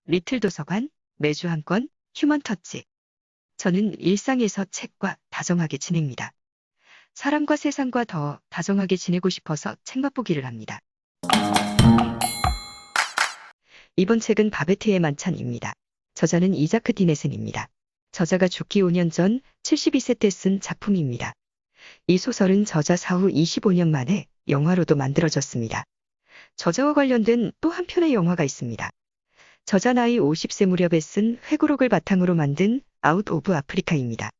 리틀 도서관, 매주 한 권, 휴먼 터치. 저는 일상에서 책과 다정하게 지냅니다. 사람과 세상과 더 다정하게 지내고 싶어서 책 맛보기를 합니다. 이번 책은 바베트의 만찬입니다. 저자는 이자크 디네슨입니다. 저자가 죽기 5년 전 72세 때 쓴 작품입니다. 이 소설은 저자 사후 25년 만에 영화로도 만들어졌습니다. 저자와 관련된 또 한 편의 영화가 있습니다. 저자 나이 50세 무렵에 쓴 회고록을 바탕으로 만든 아웃 오브 아프리카입니다.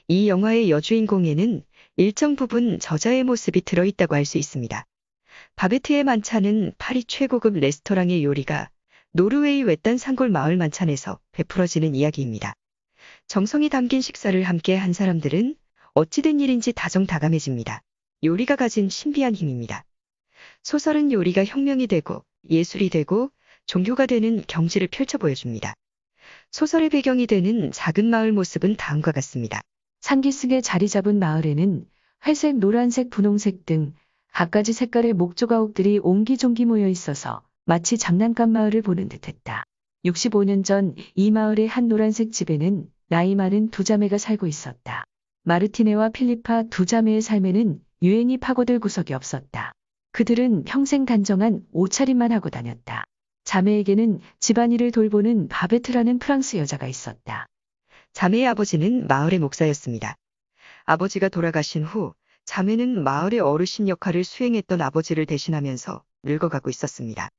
이 영화의 여주인공에는 일정 부분 저자의 모습이 들어있다고 할 수 있습니다. 바베트의 만찬은 파리 최고급 레스토랑의 요리가 노르웨이 외딴 산골 마을 만찬에서 베풀어지는 이야기입니다. 정성이 담긴 식사를 함께 한 사람들은 어찌된 일인지 다정다감해집니다. 요리가 가진 신비한 힘입니다. 소설은 요리가 혁명이 되고 예술이 되고 종교가 되는 경지를 펼쳐 보여줍니다. 소설의 배경이 되는 작은 마을 모습은 다음과 같습니다. 산기슭에 자리 잡은 마을에는 회색, 노란색, 분홍색 등 갖가지 색깔의 목조가옥들이 옹기종기 모여 있어서 마치 장난감 마을을 보는 듯했다. 65년 전 이 마을의 한 노란색 집에는 나이 많은 두 자매가 살고 있었다. 마르티네와 필리파 두 자매의 삶에는 유행이 파고들 구석이 없었다. 그들은 평생 단정한 옷차림만 하고 다녔다. 자매에게는 집안일을 돌보는 바베트라는 프랑스 여자가 있었다. 자매의 아버지는 마을의 목사였습니다. 아버지가 돌아가신 후 자매는 마을의 어르신 역할을 수행했던 아버지를 대신하면서 늙어가고 있었습니다.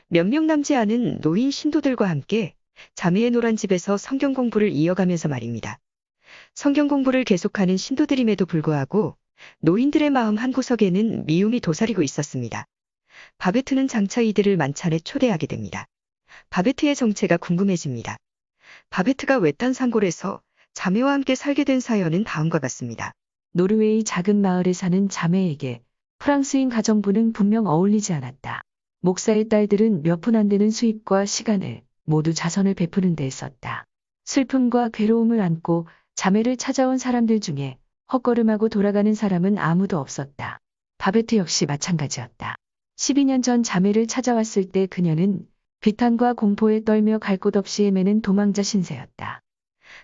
몇 명 남지 않은 노인 신도들과 함께 자매의 노란 집에서 성경 공부를 이어가면서 말입니다. 성경 공부를 계속하는 신도들임에도 불구하고 노인들의 마음 한구석에는 미움이 도사리고 있었습니다. 바베트는 장차 이들을 만찬에 초대하게 됩니다. 바베트의 정체가 궁금해집니다. 바베트가 외딴 산골에서 자매와 함께 살게 된 사연은 다음과 같습니다. 노르웨이 작은 마을에 사는 자매에게 프랑스인 가정부는 분명 어울리지 않았다. 목사의 딸들은 몇 푼 안 되는 수입과 시간을 모두 자선을 베푸는 데 썼다. 슬픔과 괴로움을 안고 자매를 찾아온 사람들 중에 헛걸음하고 돌아가는 사람은 아무도 없었다. 바베트 역시 마찬가지였다. 12년 전 자매를 찾아왔을 때 그녀는 비탄과 공포에 떨며 갈 곳 없이 헤매는 도망자 신세였다.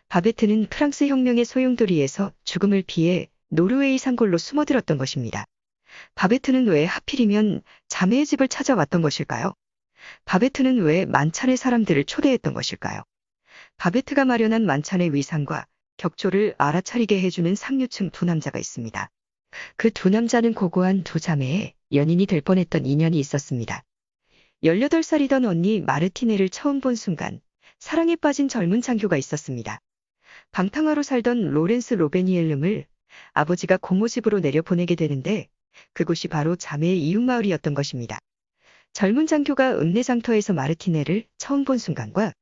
바베트는 프랑스 혁명의 소용돌이에서 죽음을 피해 노르웨이 산골로 숨어들었던 것입니다. 바베트는 왜 하필이면 자매의 집을 찾아왔던 것일까요? 바베트는 왜 만찬의 사람들을 초대했던 것일까요? 바베트가 마련한 만찬의 위상과 격조를 알아차리게 해주는 상류층 두 남자가 있습니다. 그 두 남자는 고고한 두 자매의 연인이 될 뻔했던 인연이 있었습니다. 18살이던 언니 마르티네를 처음 본 순간 사랑에 빠진 젊은 장교가 있었습니다. 방탕하로 살던 로렌스 로베니엘름을 아버지가 고모집으로 내려보내게 되는데 그곳이 바로 자매의 이웃마을이었던 것입니다. 젊은 장교가 읍내장터에서 마르티네를 처음 본 순간과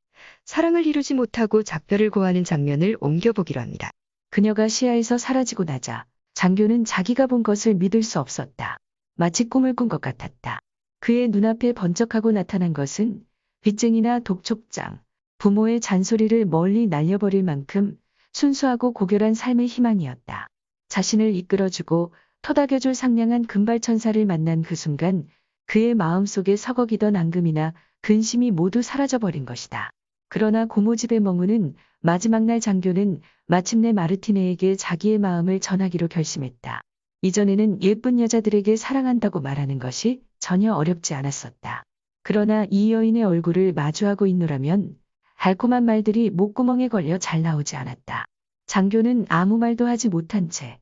사랑을 이루지 못하고 작별을 고하는 장면을 옮겨보기로 합니다. 그녀가 시야에서 사라지고 나자 장교는 자기가 본 것을 믿을 수 없었다. 마치 꿈을 꾼 것 같았다. 그의 눈앞에 번쩍하고 나타난 것은 빚쟁이나 독촉장, 부모의 잔소리를 멀리 날려버릴 만큼 순수하고 고결한 삶의 희망이었다. 자신을 이끌어주고 토닥여줄 상냥한 금발천사를 만난 그 순간 그의 마음속에 서걱이던 앙금이나 근심이 모두 사라져버린 것이다. 그러나 고모집에 머무는 마지막 날 장교는 마침내 마르티네에게 자기의 마음을 전하기로 결심했다. 이전에는 예쁜 여자들에게 사랑한다고 말하는 것이 전혀 어렵지 않았었다. 그러나 이 여인의 얼굴을 마주하고 있노라면 달콤한 말들이 목구멍에 걸려 잘 나오지 않았다. 장교는 아무 말도 하지 못한 채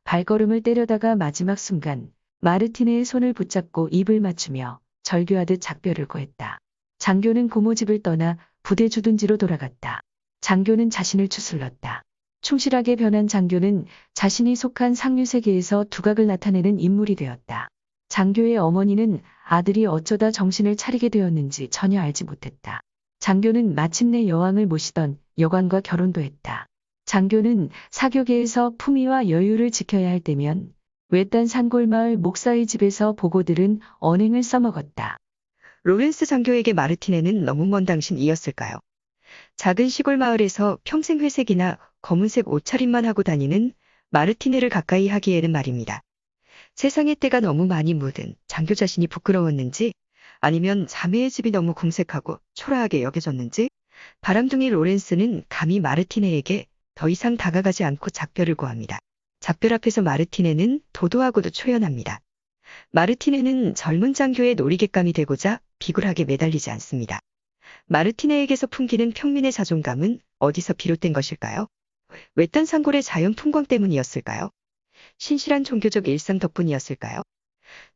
발걸음을 때려다가 마지막 순간 마르티네의 손을 붙잡고 입을 맞추며 절규하듯 작별을 고했다. 장교는 고모집을 떠나 부대 주둔지로 돌아갔다. 장교는 자신을 추슬렀다. 충실하게 변한 장교는 자신이 속한 상류세계에서 두각을 나타내는 인물이 되었다. 장교의 어머니는 아들이 어쩌다 정신을 차리게 되었는지 전혀 알지 못했다. 장교는 마침내 여왕을 모시던 여관과 결혼도 했다. 장교는 사교계에서 품위와 여유를 지켜야 할 때면 외딴 산골마을 목사의 집에서 보고들은 언행을 써먹었다. 로렌스 장교에게 마르티네는 너무 먼 당신이었을까요? 작은 시골 마을에서 평생 회색이나 검은색 옷차림만 하고 다니는 마르티네를 가까이 하기에는 말입니다. 세상의 때가 너무 많이 묻은 장교 자신이 부끄러웠는지 아니면 자매의 집이 너무 궁색하고 초라하게 여겨졌는지 바람둥이 로렌스는 감히 마르티네에게 더 이상 다가가지 않고 작별을 고합니다. 작별 앞에서 마르티네는 도도하고도 초연합니다. 마르티네는 젊은 장교의 놀이객감이 되고자 비굴하게 매달리지 않습니다. 마르티네에게서 풍기는 평민의 자존감은 어디서 비롯된 것일까요? 외딴 산골의 자연 풍광 때문이었을까요? 신실한 종교적 일상 덕분이었을까요?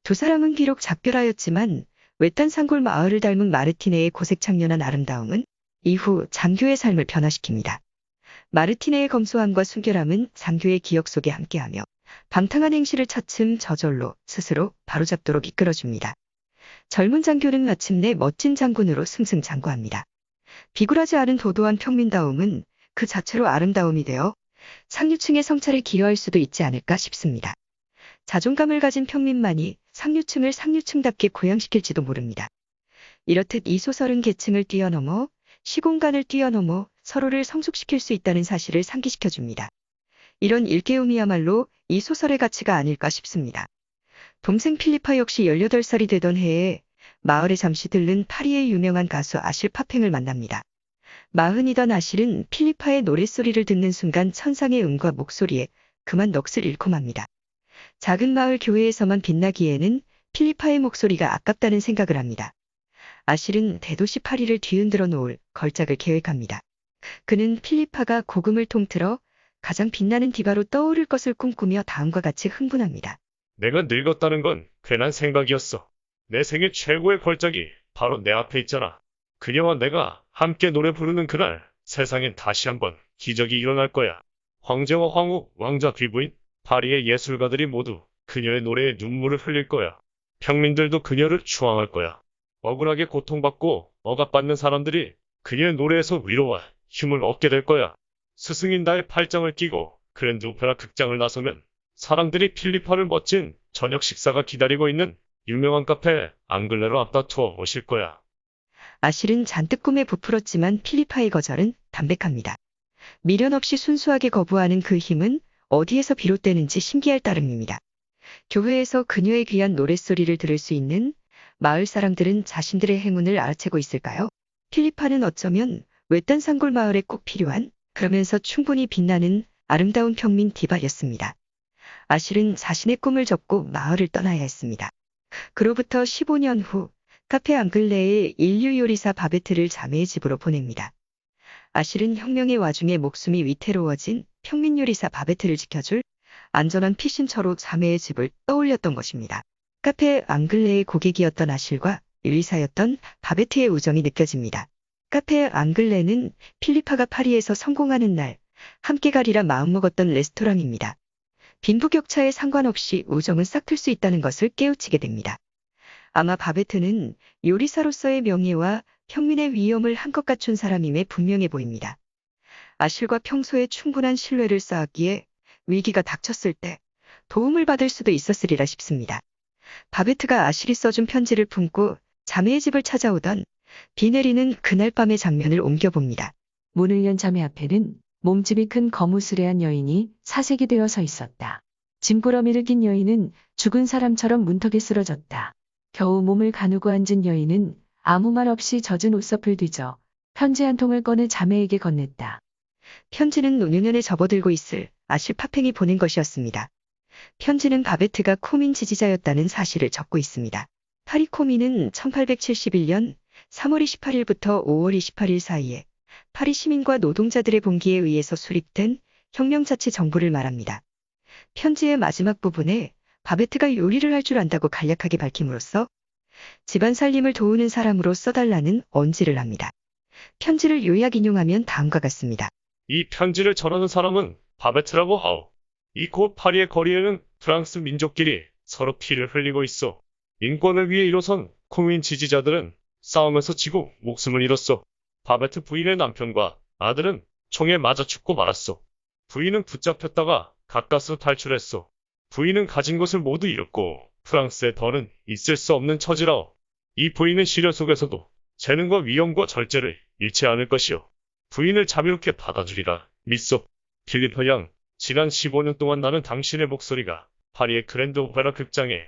두 사람은 비록 작별하였지만 외딴 산골 마을을 닮은 마르티네의 고색창년한 아름다움은 이후 장교의 삶을 변화시킵니다. 마르티네의 검소함과 순결함은 장교의 기억 속에 함께하며 방탕한 행실을 차츰 저절로 스스로 바로잡도록 이끌어줍니다. 젊은 장교는 마침내 멋진 장군으로 승승장구합니다. 비굴하지 않은 도도한 평민다움은 그 자체로 아름다움이 되어 상류층의 성찰에 기여할 수도 있지 않을까 싶습니다. 자존감을 가진 평민만이 상류층을 상류층답게 고양시킬지도 모릅니다. 이렇듯 이 소설은 계층을 뛰어넘어 시공간을 뛰어넘어 서로를 성숙시킬 수 있다는 사실을 상기시켜줍니다. 이런 일깨움이야말로 이 소설의 가치가 아닐까 싶습니다. 동생 필리파 역시 18살이 되던 해에 마을에 잠시 들른 파리의 유명한 가수 아실 파팽을 만납니다. 마흔이던 아실은 필리파의 노랫소리를 듣는 순간 천상의 음과 목소리에 그만 넋을 잃고 맙니다. 작은 마을 교회에서만 빛나기에는 필리파의 목소리가 아깝다는 생각을 합니다. 아실은 대도시 파리를 뒤흔들어 놓을 걸작을 계획합니다. 그는 필리파가 고금을 통틀어 가장 빛나는 디바로 떠오를 것을 꿈꾸며 다음과 같이 흥분합니다. 내가 늙었다는 건 괜한 생각이었어. 내 생애 최고의 걸작이 바로 내 앞에 있잖아. 그녀와 내가 함께 노래 부르는 그날 세상엔 다시 한번 기적이 일어날 거야. 황제와 황후, 왕자 귀부인, 파리의 예술가들이 모두 그녀의 노래에 눈물을 흘릴 거야. 평민들도 그녀를 추앙할 거야. 억울하게 고통받고 억압받는 사람들이 그녀의 노래에서 위로와 힘을 얻게 될 거야. 스승인 나의 팔짱을 끼고 그랜드 오페라 극장을 나서면 사람들이 필리파를 멋진 저녁 식사가 기다리고 있는 유명한 카페 앙글레로 앞다투어 오실 거야. 아실은 잔뜩 꿈에 부풀었지만 필리파의 거절은 담백합니다. 미련 없이 순수하게 거부하는 그 힘은 어디에서 비롯되는지 신기할 따름입니다. 교회에서 그녀의 귀한 노랫소리를 들을 수 있는 마을 사람들은 자신들의 행운을 알아채고 있을까요? 필리파는 어쩌면 외딴 산골 마을에 꼭 필요한 그러면서 충분히 빛나는 아름다운 평민 디바였습니다. 아실은 자신의 꿈을 접고 마을을 떠나야 했습니다. 그로부터 15년 후 카페 앙글레의 인류 요리사 바베트를 자매의 집으로 보냅니다. 아실은 혁명의 와중에 목숨이 위태로워진 평민 요리사 바베트를 지켜줄 안전한 피신처로 자매의 집을 떠올렸던 것입니다. 카페 앙글레의 고객이었던 아실과 요리사였던 바베트의 우정이 느껴집니다. 카페 앙글레는 필리파가 파리에서 성공하는 날 함께 가리라 마음먹었던 레스토랑입니다. 빈부격차에 상관없이 우정은 싹틀 수 있다는 것을 깨우치게 됩니다. 아마 바베트는 요리사로서의 명예와 평민의 위엄을 한껏 갖춘 사람임에 분명해 보입니다. 아실과 평소에 충분한 신뢰를 쌓았기에 위기가 닥쳤을 때 도움을 받을 수도 있었으리라 싶습니다. 바베트가 아실이 써준 편지를 품고 자매의 집을 찾아오던 비 내리는 그날 밤의 장면을 옮겨봅니다. 문을 연 자매 앞에는 몸집이 큰 거무스레한 여인이 사색이 되어 서 있었다. 짐꾸러미를 낀 여인은 죽은 사람처럼 문턱에 쓰러졌다. 겨우 몸을 가누고 앉은 여인은 아무 말 없이 젖은 옷서풀 뒤져 편지 한 통을 꺼내 자매에게 건넸다. 편지는 노년에 접어들고 있을 아실 파팽이 보낸 것이었습니다. 편지는 바베트가 코민 지지자였다는 사실을 적고 있습니다. 파리 코민은 1871년 3월 28일부터 5월 28일 사이에 파리 시민과 노동자들의 봉기에 의해서 수립된 혁명자치 정부를 말합니다. 편지의 마지막 부분에 바베트가 요리를 할 줄 안다고 간략하게 밝힘으로써 집안 살림을 도우는 사람으로 써달라는 언지를 합니다. 편지를 요약 인용하면 다음과 같습니다. 이 편지를 전하는 사람은 바베트라고 하오. 이 곧 파리의 거리에는 프랑스 민족끼리 서로 피를 흘리고 있어. 인권을 위해 일어선 코민 지지자들은 싸우면서 지고 목숨을 잃었어. 바베트 부인의 남편과 아들은 총에 맞아 죽고 말았어. 부인은 붙잡혔다가 가까스로 탈출했어. 부인은 가진 것을 모두 잃었고 프랑스에 더는 있을 수 없는 처지라오. 이 부인은 시련 속에서도 재능과 위엄과 절제를 잃지 않을 것이오. 부인을 자비롭게 받아주리라 믿소. 필리파 양, 지난 15년 동안 나는 당신의 목소리가 파리의 그랜드 오페라 극장에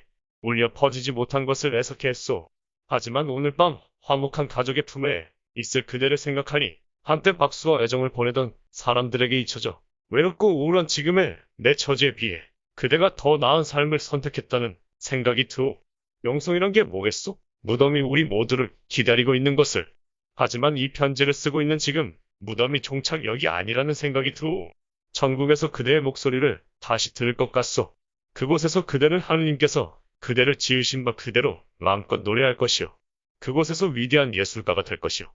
울려 퍼지지 못한 것을 애석해 했소. 하지만 오늘 밤 화목한 가족의 품에 있을 그대를 생각하니 한때 박수와 애정을 보내던 사람들에게 잊혀져 외롭고 우울한 지금의 내 처지에 비해 그대가 더 나은 삶을 선택했다는 생각이 드오. 영성이란 게 뭐겠소? 무덤이 우리 모두를 기다리고 있는 것을. 하지만 이 편지를 쓰고 있는 지금 무덤이 종착 여기 아니라는 생각이 드오. 천국에서 그대의 목소리를 다시 들을 것 같소. 그곳에서 그대는 하느님께서 그대를 지으신 바 그대로 마음껏 노래할 것이요. 그곳에서 위대한 예술가가 될 것이요.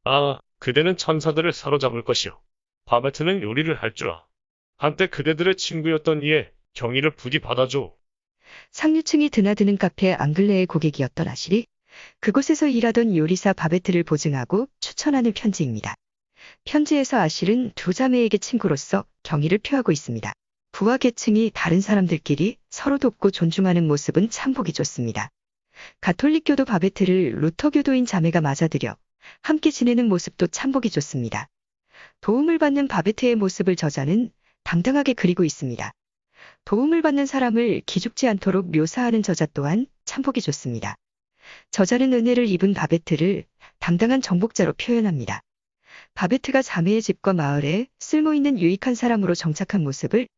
아, 그대는 천사들을 사로잡을 것이요. 바베트는 요리를 할 줄 아. 한때 그대들의 친구였던 이에 경의를 부디 받아줘. 상류층이 드나드는 카페 앙글레의 고객이었던 아실이 그곳에서 일하던 요리사 바베트를 보증하고 추천하는 편지입니다. 편지에서 아실은 두 자매에게 친구로서 경의를 표하고 있습니다. 부와 계층이 다른 사람들끼리 서로 돕고 존중하는 모습은 참 보기 좋습니다. 가톨릭교도 바베트를 루터교도인 자매가 맞아들여 함께 지내는 모습도 참 보기 좋습니다. 도움을 받는 바베트의 모습을 저자는 당당하게 그리고 있습니다. 도움을 받는 사람을 기죽지 않도록 묘사하는 저자 또한 참 보기 좋습니다. 저자는 은혜를 입은 바베트를 당당한 정복자로 표현합니다. 바베트가 자매의 집과 마을에 쓸모있는 유익한 사람으로 정착한 모습을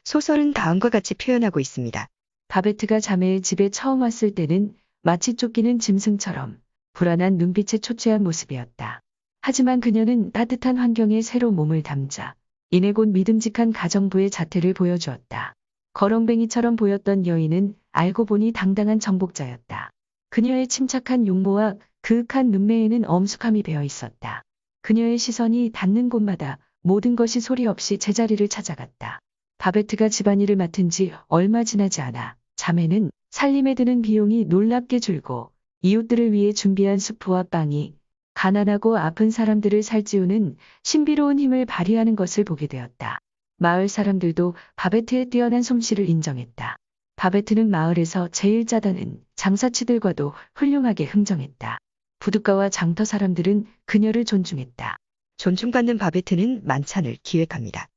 소설은 다음과 같이 표현하고 있습니다. 바베트가 자매의 집에 처음 왔을 때는 마치 쫓기는 짐승처럼 불안한 눈빛에 초췌한 모습이었다. 하지만 그녀는 따뜻한 환경에 새로 몸을 담자 이내 곧 믿음직한 가정부의 자태를 보여주었다. 거렁뱅이처럼 보였던 여인은 알고 보니 당당한 정복자였다. 그녀의 침착한 용모와 그윽한 눈매에는 엄숙함이 배어 있었다. 그녀의 시선이 닿는 곳마다 모든 것이 소리 없이 제자리를 찾아갔다. 바베트가 집안일을 맡은 지 얼마 지나지 않아 자매는 살림에 드는 비용이 놀랍게 줄고 이웃들을 위해 준비한 수프와 빵이 가난하고 아픈 사람들을 살찌우는 신비로운 힘을 발휘하는 것을 보게 되었다. 마을 사람들도 바베트의 뛰어난 솜씨를 인정했다. 바베트는 마을에서 제일 짜다는 장사치들과도 훌륭하게 흥정했다. 부둣가와 장터 사람들은 그녀를 존중했다. 존중받는 바베트는 만찬을 기획합니다.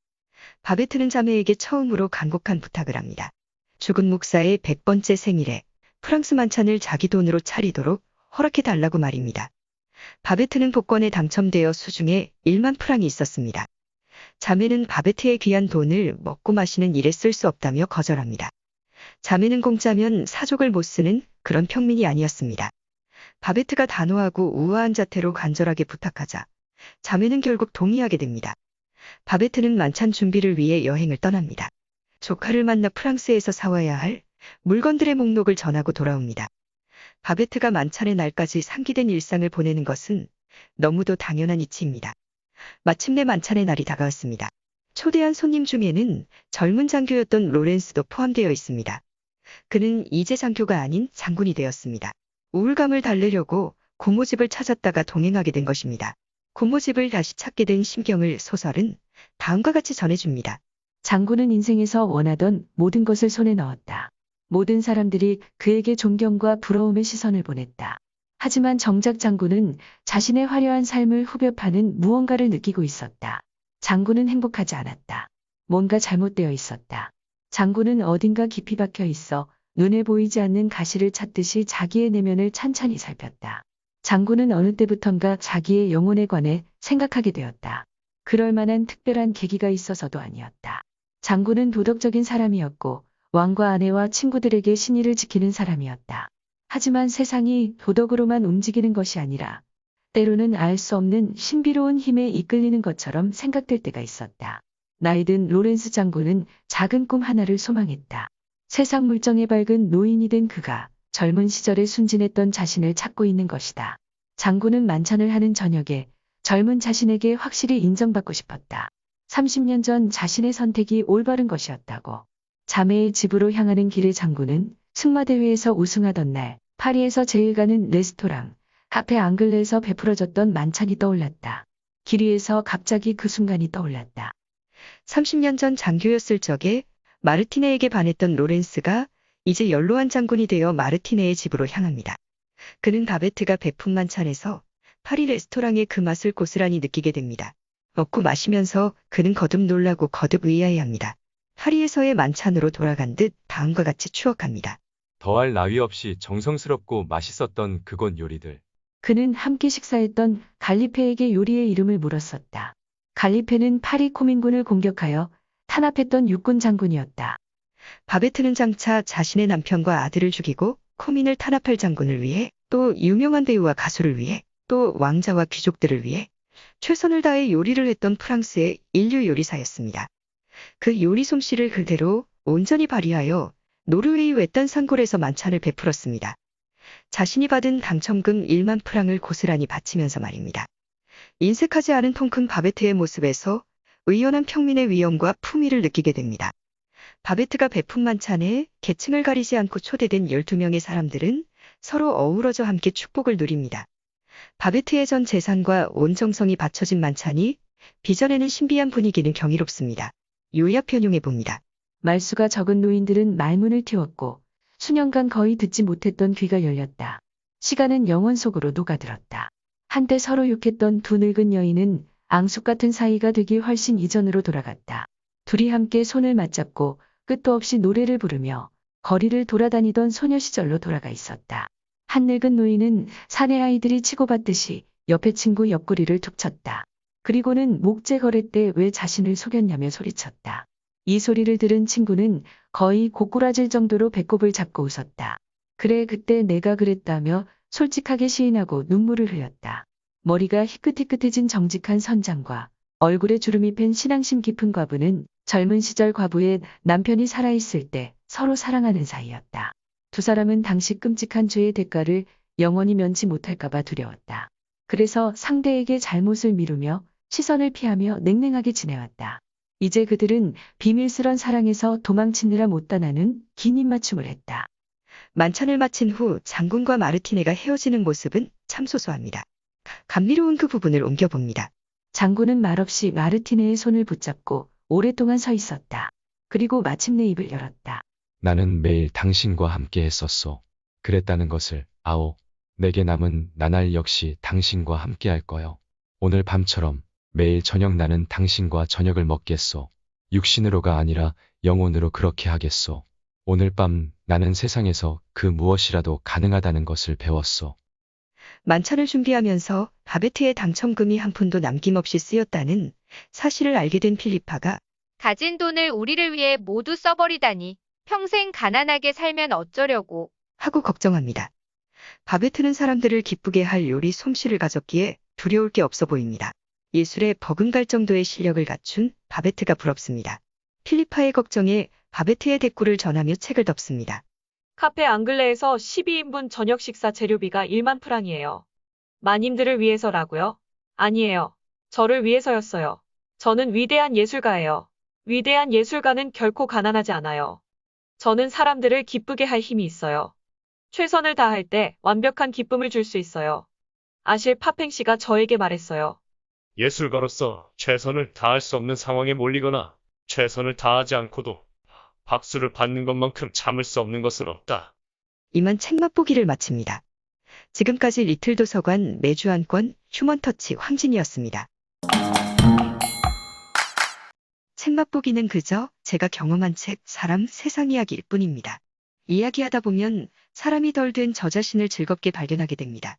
바베트는 자매에게 처음으로 간곡한 부탁을 합니다. 죽은 목사의 100번째 생일에 프랑스 만찬을 자기 돈으로 차리도록 허락해달라고 말입니다. 바베트는 복권에 당첨되어 수중에 1만 프랑이 있었습니다. 자매는 바베트의 귀한 돈을 먹고 마시는 일에 쓸 수 없다며 거절합니다. 자매는 공짜면 사족을 못 쓰는 그런 평민이 아니었습니다. 바베트가 단호하고 우아한 자태로 간절하게 부탁하자 자매는 결국 동의하게 됩니다. 바베트는 만찬 준비를 위해 여행을 떠납니다. 조카를 만나 프랑스에서 사와야 할 물건들의 목록을 전하고 돌아옵니다. 바베트가 만찬의 날까지 상기된 일상을 보내는 것은 너무도 당연한 이치입니다. 마침내 만찬의 날이 다가왔습니다. 초대한 손님 중에는 젊은 장교였던 로렌스도 포함되어 있습니다. 그는 이제 장교가 아닌 장군이 되었습니다. 우울감을 달래려고 고모집을 찾았다가 동행하게 된 것입니다. 고모집을 다시 찾게 된 심경을 소설은 다음과 같이 전해줍니다. 장군은 인생에서 원하던 모든 것을 손에 넣었다. 모든 사람들이 그에게 존경과 부러움의 시선을 보냈다. 하지만 정작 장군은 자신의 화려한 삶을 후벼 파는 무언가를 느끼고 있었다. 장군은 행복하지 않았다. 뭔가 잘못되어 있었다. 장군은 어딘가 깊이 박혀 있어 눈에 보이지 않는 가시를 찾듯이 자기의 내면을 찬찬히 살폈다. 장군은 어느 때부턴가 자기의 영혼에 관해 생각하게 되었다. 그럴 만한 특별한 계기가 있어서도 아니었다. 장군은 도덕적인 사람이었고 왕과 아내와 친구들에게 신의를 지키는 사람이었다. 하지만 세상이 도덕으로만 움직이는 것이 아니라 때로는 알 수 없는 신비로운 힘에 이끌리는 것처럼 생각될 때가 있었다. 나이든 로렌스 장군은 작은 꿈 하나를 소망했다. 세상 물정에 밝은 노인이 된 그가 젊은 시절에 순진했던 자신을 찾고 있는 것이다. 장군은 만찬을 하는 저녁에 젊은 자신에게 확실히 인정받고 싶었다. 30년 전 자신의 선택이 올바른 것이었다고. 자매의 집으로 향하는 길에 장군은 승마대회에서 우승하던 날 파리에서 제일 가는 레스토랑 카페 앙글레에서 베풀어졌던 만찬이 떠올랐다. 길 위에서 갑자기 그 순간이 떠올랐다. 30년 전 장교였을 적에 마르티네에게 반했던 로렌스가 이제 연로한 장군이 되어 마르티네의 집으로 향합니다. 그는 바베트가 베푼 만찬에서 파리 레스토랑의 그 맛을 고스란히 느끼게 됩니다. 먹고 마시면서 그는 거듭 놀라고 거듭 의아해합니다. 파리에서의 만찬으로 돌아간 듯 다음과 같이 추억합니다. 더할 나위 없이 정성스럽고 맛있었던 그곳 요리들. 그는 함께 식사했던 갈리페에게 요리의 이름을 물었었다. 갈리페는 파리 코민군을 공격하여 탄압했던 육군 장군이었다. 바베트는 장차 자신의 남편과 아들을 죽이고 코민을 탄압할 장군을 위해, 또 유명한 배우와 가수를 위해, 또 왕자와 귀족들을 위해 최선을 다해 요리를 했던 프랑스의 인류 요리사였습니다. 그 요리 솜씨를 그대로 온전히 발휘하여 노르웨이 외딴 산골에서 만찬을 베풀었습니다. 자신이 받은 당첨금 1만 프랑을 고스란히 바치면서 말입니다. 인색하지 않은 통큰 바베트의 모습에서 의연한 평민의 위엄과 품위를 느끼게 됩니다. 바베트가 베푼 만찬에 계층을 가리지 않고 초대된 12명의 사람들은 서로 어우러져 함께 축복을 누립니다. 바베트의 전 재산과 온 정성이 바쳐진 만찬이 빚어내는 신비한 분위기는 경이롭습니다. 요약 변용해 봅니다. 말수가 적은 노인들은 말문을 틔웠고 수년간 거의 듣지 못했던 귀가 열렸다. 시간은 영혼 속으로 녹아들었다. 한때 서로 욕했던 두 늙은 여인은 앙숙 같은 사이가 되기 훨씬 이전으로 돌아갔다. 둘이 함께 손을 맞잡고 끝도 없이 노래를 부르며 거리를 돌아다니던 소녀 시절로 돌아가 있었다. 한 늙은 노인은 사내 아이들이 치고받듯이 옆에 친구 옆구리를 툭 쳤다. 그리고는 목재 거래 때 왜 자신을 속였냐며 소리쳤다. 이 소리를 들은 친구는 거의 고꾸라질 정도로 배꼽을 잡고 웃었다. 그래, 그때 내가 그랬다며 솔직하게 시인하고 눈물을 흘렸다. 머리가 희끗희끗해진 정직한 선장과 얼굴에 주름이 팬 신앙심 깊은 과부는 젊은 시절 과부의 남편이 살아있을 때 서로 사랑하는 사이였다. 두 사람은 당시 끔찍한 죄의 대가를 영원히 면치 못할까봐 두려웠다. 그래서 상대에게 잘못을 미루며 시선을 피하며 냉랭하게 지내왔다. 이제 그들은 비밀스런 사랑에서 도망치느라 못다나는 긴 입맞춤을 했다. 만찬을 마친 후 장군과 마르티네가 헤어지는 모습은 참 소소합니다. 감미로운 그 부분을 옮겨봅니다. 장군은 말없이 마르티네의 손을 붙잡고 오랫동안 서 있었다. 그리고 마침내 입을 열었다. 나는 매일 당신과 함께 했었소. 그랬다는 것을, 아오. 내게 남은 나날 역시 당신과 함께 할 거요. 오늘 밤처럼 매일 저녁 나는 당신과 저녁을 먹겠소. 육신으로가 아니라 영혼으로 그렇게 하겠소. 오늘 밤 나는 세상에서 그 무엇이라도 가능하다는 것을 배웠소. 만찬을 준비하면서 바베트의 당첨금이 한 푼도 남김없이 쓰였다는 사실을 알게 된 필리파가 가진 돈을 우리를 위해 모두 써버리다니 평생 가난하게 살면 어쩌려고. 하고 걱정합니다. 바베트는 사람들을 기쁘게 할 요리 솜씨를 가졌기에 두려울 게 없어 보입니다. 예술에 버금갈 정도의 실력을 갖춘 바베트가 부럽습니다. 필리파의 걱정에 바베트의 대꾸를 전하며 책을 덮습니다. 카페 앙글레에서 12인분 저녁 식사 재료비가 1만 프랑이에요. 마님들을 위해서라고요? 아니에요. 저를 위해서였어요. 저는 위대한 예술가예요. 위대한 예술가는 결코 가난하지 않아요. 저는 사람들을 기쁘게 할 힘이 있어요. 최선을 다할 때 완벽한 기쁨을 줄 수 있어요. 아실 파팽 씨가 저에게 말했어요. 예술가로서 최선을 다할 수 없는 상황에 몰리거나 최선을 다하지 않고도 박수를 받는 것만큼 참을 수 없는 것은 없다. 이만 책 맛보기를 마칩니다. 지금까지 리틀 도서관 매주 한 권 휴먼터치 황진이었습니다. 책 맛보기는 그저 제가 경험한 책, 사람, 세상 이야기일 뿐입니다. 이야기하다 보면 사람이 덜 된 저 자신을 즐겁게 발견하게 됩니다.